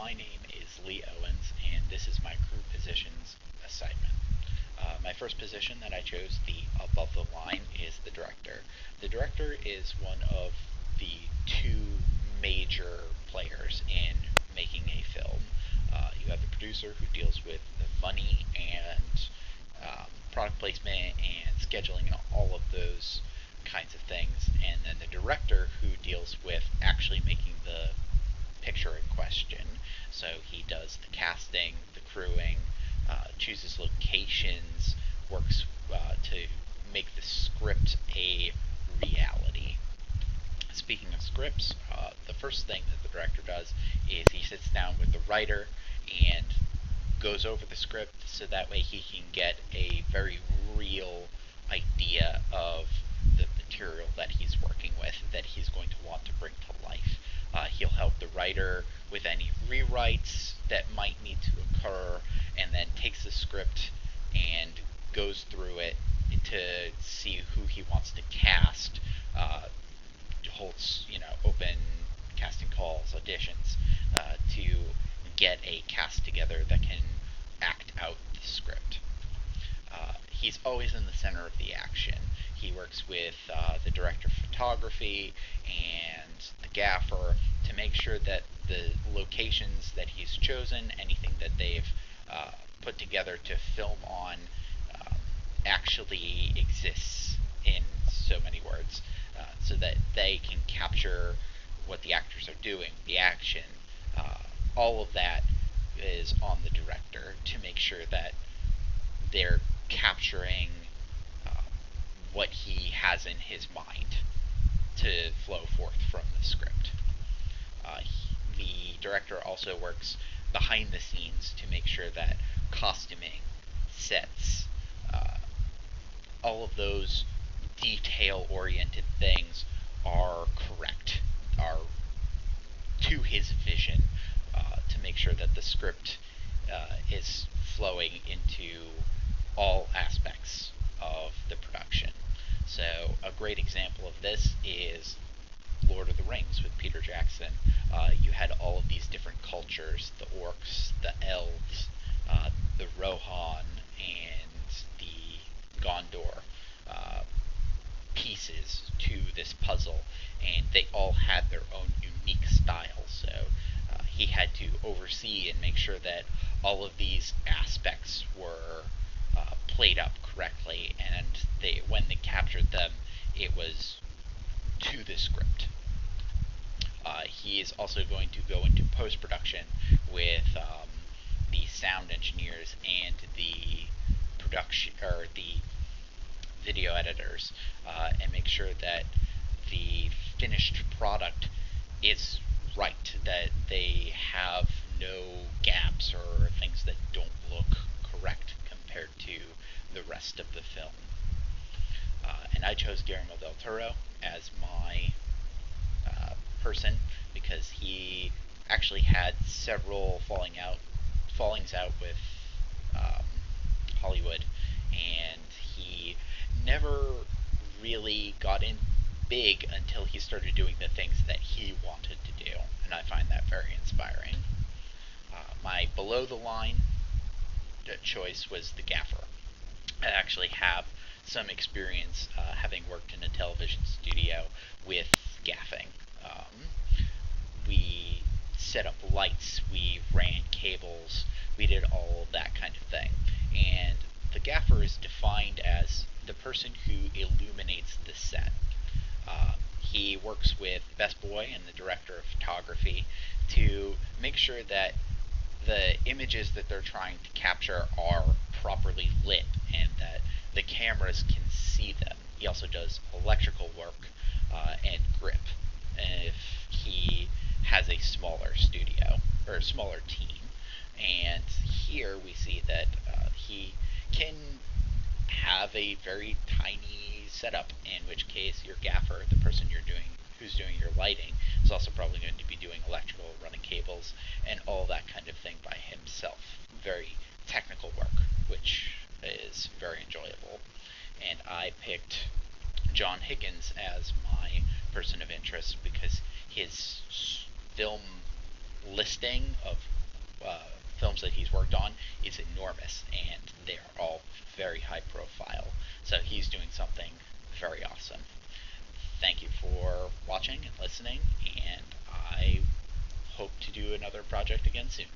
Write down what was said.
my name is Lee Owens, and this is my crew positions assignment. My first position that I chose, the above the line, is the director. The director is one of the two major players in making a film. You have the producer, who deals with the money and product placement and scheduling and all of those kinds of things, and then the director, who deals with actually making the picture in question. So he does the casting, the crewing, chooses locations, works to make the script a reality. Speaking of scripts, the first thing that the director does is he sits down with the writer and goes over the script so that way he can get a very real idea of the material that he's working with, that he's going to want to bring to life. He'll help the writer with any rewrites that might need to occur, and then takes the script and goes through it to see who he wants to cast. Holds open casting calls, auditions, to get a cast together that can act out the script. He's always in the center of the action. He works with the director of photography and the gaffer to make sure that the locations that he's chosen, anything that they've put together to film on, actually exists, in so many words, so that they can capture what the actors are doing, the action. All of that is on the director to make sure that they're capturing what he has in his mind to flow forth from the script. The director also works behind the scenes to make sure that costuming, sets, all of those detail-oriented things are correct, are to his vision, to make sure that the script is flowing into all aspects of the production. So a great example of this is Lord of the Rings with Peter Jackson. You had all of these different cultures, the orcs, the elves, the Rohan, and the Gondor, pieces to this puzzle, and they all had their own unique styles. So he had to oversee and make sure that all of these aspects were played up correctly, and when they captured them, it was to the script. He is also going to go into post-production with the sound engineers and the production, or the video editors, and make sure that the finished product is right, that they have no gaps or things that don't look correct compared to the rest of the film. And I chose Guillermo del Toro as my person because he actually had several fallings out with Hollywood, and he never really got in big until he started doing the things that he wanted to do, and I find that very inspiring. My below the line choice was the gaffer. I actually have some experience having worked in a television studio with gaffing. We set up lights, we ran cables, we did all of that kind of thing. And the gaffer is defined as the person who illuminates the set. He works with Best Boy and the director of photography to make sure that the images that they're trying to capture are properly lit and that the cameras can see them. He also does electrical work and grip if he has a smaller studio or a smaller team. And here we see that he can have a very tiny setup, in which case your gaffer, the person who's doing your lighting, is also probably going to be doing electrical, running cables, and all that kind of thing by himself. Very technical work, which is very enjoyable. And I picked John Higgins as my person of interest because his film listing of films that he's worked on is enormous, and they're all very high profile. So he's doing something very awesome. Thank you for watching and listening, and I hope to do another project again soon.